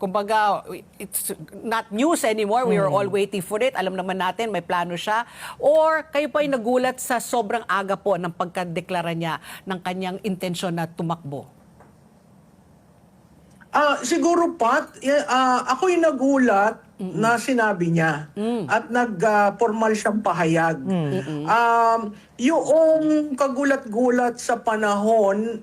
Kumbaga, it's not news anymore. We are all waiting for it. Alam naman natin, may plano siya. Or kayo pa ay nagulat sa sobrang aga po ng pagkadeklara niya ng kanyang intensyon na tumakbo? Siguro, Pat, ako'y nagulat na sinabi niya at nag-formal siyang pahayag. Yung kagulat-gulat sa panahon,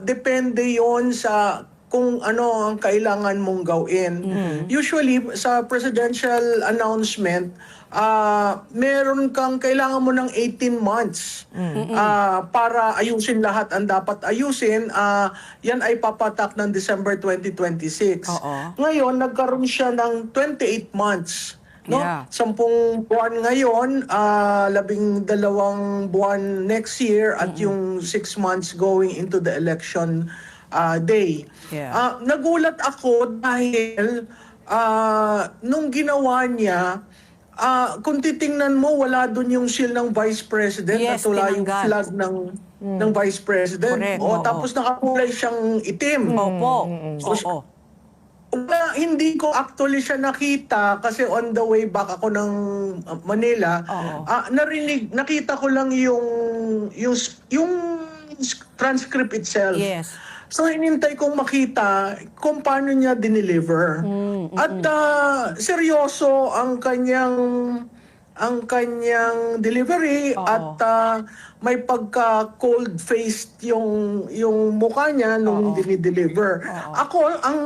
depende yon sa kung ano ang kailangan mong gawin. Usually, sa presidential announcement, meron kang kailangan mo ng 18 months para ayusin lahat ang dapat ayusin. Yan ay papatak ng December 2026. Ngayon, nagkaroon siya ng 28 months. No? Yeah. 10 buwan ngayon, 12 buwan next year, at yung 6 months going into the election day. Yeah. Nagulat ako dahil nung ginawa niya, kung titingnan mo, wala doon yung seal ng Vice President, Yes, at wala yung tinanggal. flag ng Vice President. Correct, O, oo. tapos nakakulay siyang itim. Opo. Oo. Wala, hindi ko actually siya nakita kasi on the way back ako ng Manila. Nakita ko lang yung transcript itself. Yes. So, hinintay kong makita kung paano niya dineliver. At seryoso ang kanyang delivery. At may pagka-cold-faced yung mukha niya nung dinideliver. Ako, ang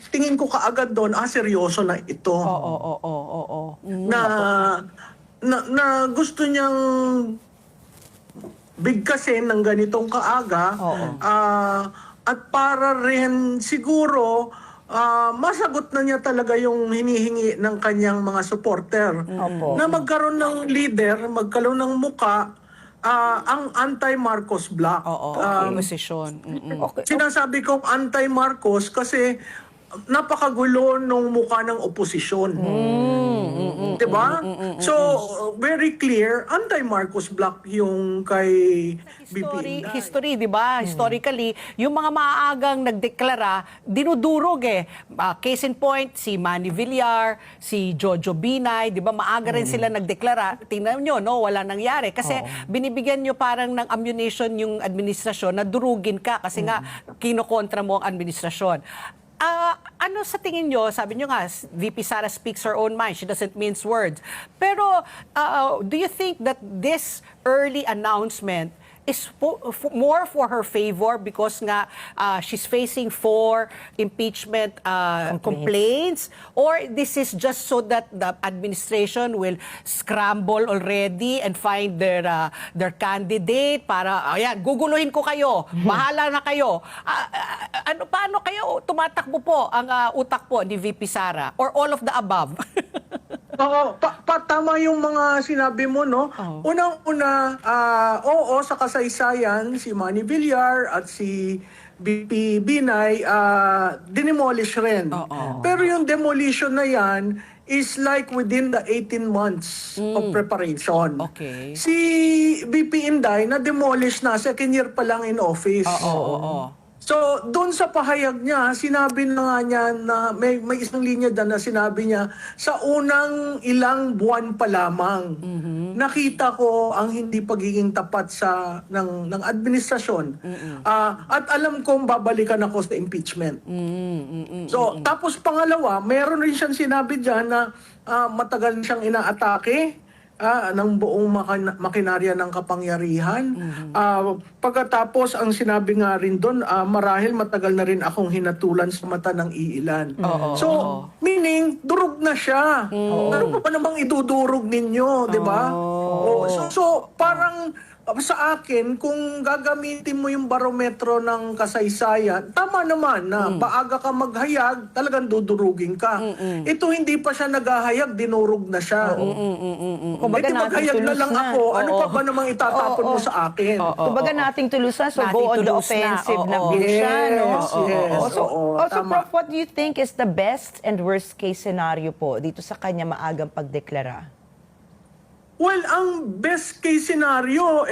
tingin ko kaagad doon, seryoso na ito. Na gusto niyang bigkasin ng ganitong kaaga. At para rin siguro masagot na niya talaga yung hinihingi ng kanyang mga supporter. Na magkaroon ng leader, magkaroon ng muka, ang anti-Marcos bloc. Opposition. Sinasabi kong anti-Marcos kasi napakagulo nung mukha ng oposisyon. Diba? So, very clear, anti-Marcos bloc yung kay BP. History, di ba? Historically, yung mga maagang nagdeklara, dinudurog eh. Case in point, si Manny Villar, si Jojo Binay, di ba? Maaga rin sila nagdeklara. Tingnan nyo, no? Wala nangyari. Kasi binibigyan nyo parang ng ammunition yung administrasyon na durugin ka kasi nga kinokontra mo ang administrasyon. Ano sa tingin nyo, sabi nyo nga, VP Sara speaks her own mind, she doesn't mince words. Pero do you think that this early announcement is more for her favor because nga she's facing 4 impeachment complaints, or this is just so that the administration will scramble already and find their candidate para ayan, guguluhin ko kayo, bahala na kayo. Paano kayo tumatakbo po ang utak po ni VP Sara, or all of the above? Tama yung mga sinabi mo, no? Unang-una, oo, sa kasaysayan, si Manny Villar at si BP Binay, dinemolish rin. Pero yung demolition na yan is like within the 18 months of preparation. Okay. Si BP Inday, na-demolish na, second year pa lang in office. So, doon sa pahayag niya, sinabi na nga niya na may isang linya dyan na sinabi niya, sa unang ilang buwan pa lamang, nakita ko ang hindi pagiging tapat ng administrasyon. At alam kong babalikan ako sa impeachment. So, tapos pangalawa, meron rin siyang sinabi dyan na matagal siyang inaatake ng buong makinarya ng kapangyarihan. Pagkatapos, ang sinabi nga rin doon, marahil matagal na rin akong hinatulan sa mata ng iilan. So, meaning, durog na siya. Ano pa namang idudurog ninyo, di ba? So, parang sa akin, kung gagamitin mo yung barometro ng kasaysayan, tama naman na paaga ka maghayag, talagang dudurugin ka. Ito hindi pa siya naghahayag, dinurog na siya. Kumbaga maghayag na lang ako, ano pa ba namang itatapon mo sa akin? Kumbaga nating tulus na, so Nating go on the tulus na. offensive na Oo. siya, no? Yes. Also, Prof, what do you think is the best and worst case scenario po dito sa kanya maagang pagdeklara? Well, ang best case scenario,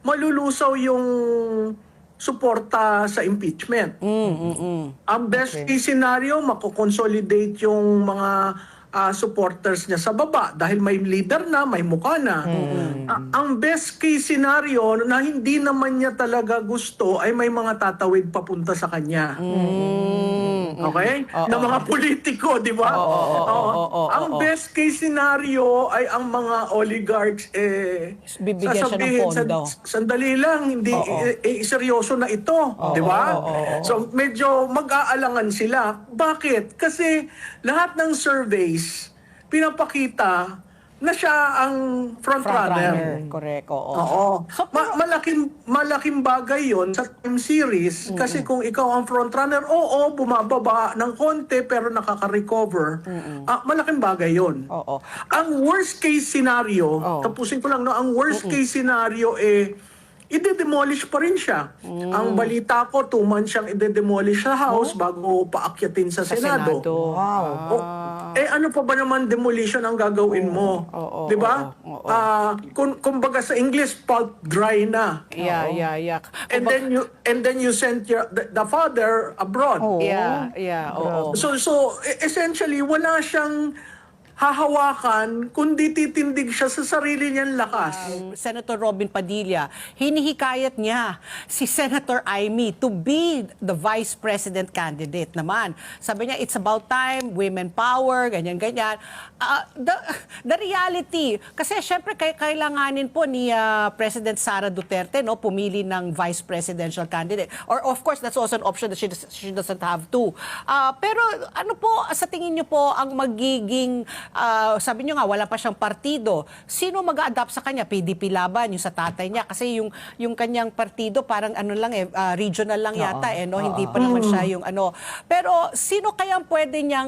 malulusaw suporta sa impeachment. Ang best case scenario, makoconsolidate yung mga supporters niya sa baba dahil may leader na, may mukha na. Ang best case scenario na hindi naman niya talaga gusto ay may mga tatawid papunta sa kanya. Okay? Na mga politiko, di ba? Ang best case scenario ay ang mga oligarchs Bibigyan siya ng pondo. Sandali lang, hindi seryoso na ito, di ba? So medyo mag-aalangan sila. Bakit? Kasi lahat ng surveys pinapakita na siya ang frontrunner. Correct, Oo. Malaking bagay yon sa time series kasi kung ikaw ang frontrunner, bumababa ng konti pero nakaka-recover. Malaking bagay yon. Oo. Ang worst case scenario, tapusin ko lang, no, ang worst case scenario ide-demolish pa rin siya. Ang balita ko, 2 months siyang ide-demolish sa House bago paakyatin sa Senado. Wow. Ano pa ba naman demolition ang gagawin mo? 'Di ba? Kumbaga sa English, pulp dry na. Yeah. And then you send the father abroad. Oo. So essentially wala siyang hahawakan kundi titindig siya sa sarili niyang lakas. Senator Robin Padilla, hinihikayat niya si Senator Amy to be the vice president candidate naman. Sabi niya, it's about time, women power, ganyan-ganyan. The reality, kasi syempre kailanganin po ni President Sara Duterte pumili ng vice presidential candidate. Or of course, that's also an option that she doesn't have to. Pero ano po, sa tingin niyo po ang magiging sabi niyo nga, wala pa siyang partido. Sino mag-a-adapt sa kanya? PDP laban, yung sa tatay niya. Kasi yung kanyang partido, parang ano lang regional lang yata hindi pa naman siya yung ano. Pero sino kayang pwede niyang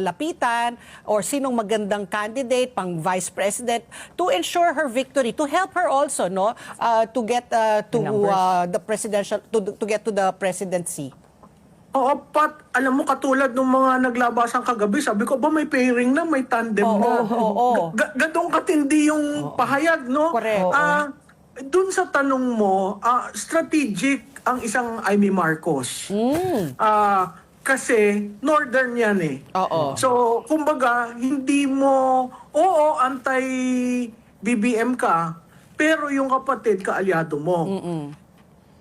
lapitan or sinong magandang candidate pang vice president to ensure her victory, to help her also, to get the presidential, to get to the presidency? Oo, Pat, alam mo, katulad ng mga naglabasan kagabi, sabi ko, may pairing na, may tandem na. Gadong katindi yung pahayag, no? Correct. Dun sa tanong mo, strategic ang isang Amy Marcos. Kasi northern yan So, kumbaga, hindi mo, anti-BBM ka, pero yung kapatid, kaalyado mo.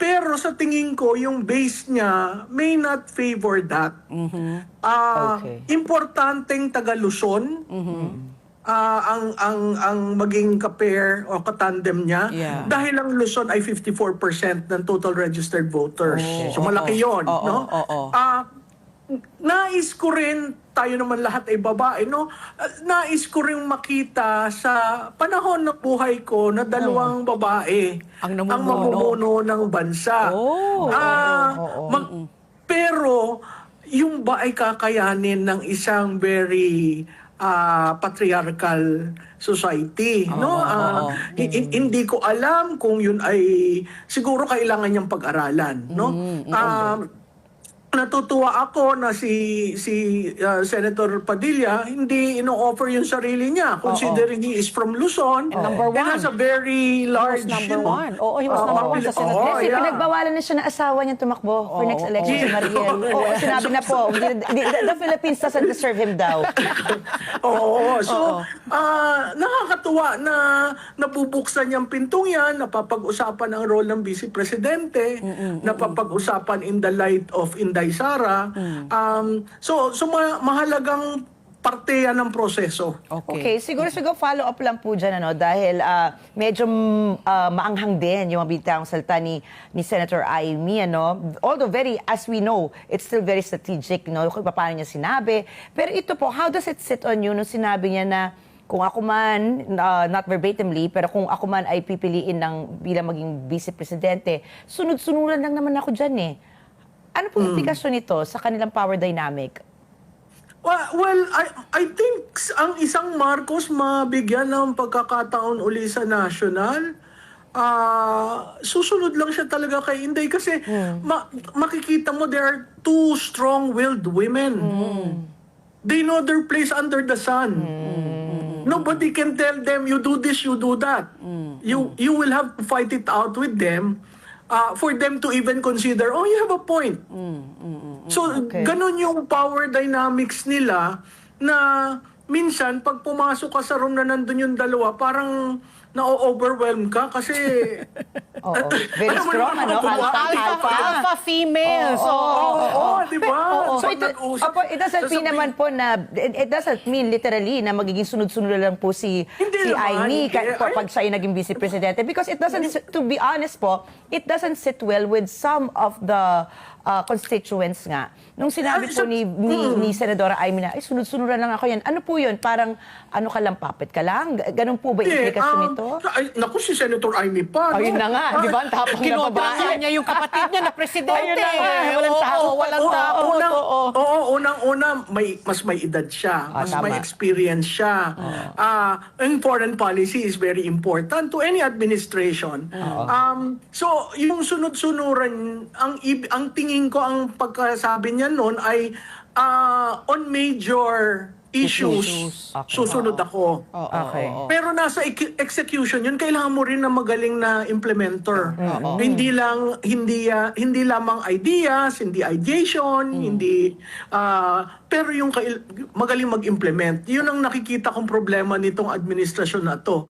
Pero sa tingin ko, yung base niya may not favor that. Importanteng taga-Luzon ang maging ka-pair o katandem niya. Dahil ang Luzon ay 54% ng total registered voters. So malaki yun. Nais ko rin, tayo naman lahat ay babae, nais ko rin makita sa panahon ng buhay ko na dalawang babae ang mamumuno ng bansa. Pero yung ba ay kakayanin ng isang very patriarchal society, hindi ko alam kung yun ay siguro kailangan niyang pag-aralan, Natutuwa ako na si Senator Padilla hindi ino-offer yung sarili niya considering he is from Luzon and has a very large number one. He was number one sa Senate. Kasi pinagbawalan na siya ng asawa niya tumakbo for next election si Mariel. Sinabi na po, the Philippines doesn't deserve him daw. Nakakatuwa na nabubuksan niyang pintong yan, napapag-usapan ang role ng Vice Presidente, napapag-usapan in the light of Inday Sara. So mahalagang parte yan ng proseso. Okay, siguro follow up lang po dyan, dahil medyo maanghang din yung mabitang salita ni Senator Amy, although as we know, it's still very strategic, kung paano niya sinabi. Pero ito po, how does it sit on you nung sinabi niya na kung ako man, not verbatimly, pero kung ako man ay pipiliin bilang maging vice-presidente, sunod-sunuran lang naman ako dyan Ano pong implikasyon nito sa kanilang power dynamic? Well, I think ang isang Marcos mabigyan ng pagkakataon uli sa national, susunod lang siya talaga kay Inday kasi makikita mo there are two strong-willed women. They know their place under the sun. Nobody can tell them, you do this, you do that. You will have to fight it out with them. for them to even consider, oh, you have a point. So, Okay. ganun yung power dynamics nila na minsan, pag pumasok ka sa room na nandun yung dalawa, parang na-overwhelm ka kasi... Oo. Very Alam mo strong, naman, ano? Alpha, alpha female. So, di ba? So, it doesn't mean naman po na, it doesn't mean literally na magiging sunod-sunod lang po si Hindi naman, Amy hindi. pag siya yung naging vice presidente. Because it doesn't, to be honest po, it doesn't sit well with some of the constituents nga. Nung sinabi po ni Senadora Amy na, sunod-sunuran lang ako yan. Ano po yun? Parang, ano ka lang, puppet ka lang? Ganun po ba yung implikasyon nito? Naku, si Senator Amy pa. Ayun na nga, di ba? Ang tapang na kinobra babae. niya yung kapatid niya na presidente. Ayun na nga, walang takot. Walang takot. Unang-una, mas may edad siya. Mas tama. may experience siya. Ang foreign policy is very important to any administration. So, yung sunod-sunuran, ang tingin ko, ang pagkasabi niya noon ay on major issues, Okay. susunod ako. Okay. Pero nasa execution yun, kailangan mo rin na magaling na implementer. Hindi lamang ideas, hindi ideation, hindi pero yung magaling mag-implement. Yun ang nakikita kong problema nitong administrasyon na to.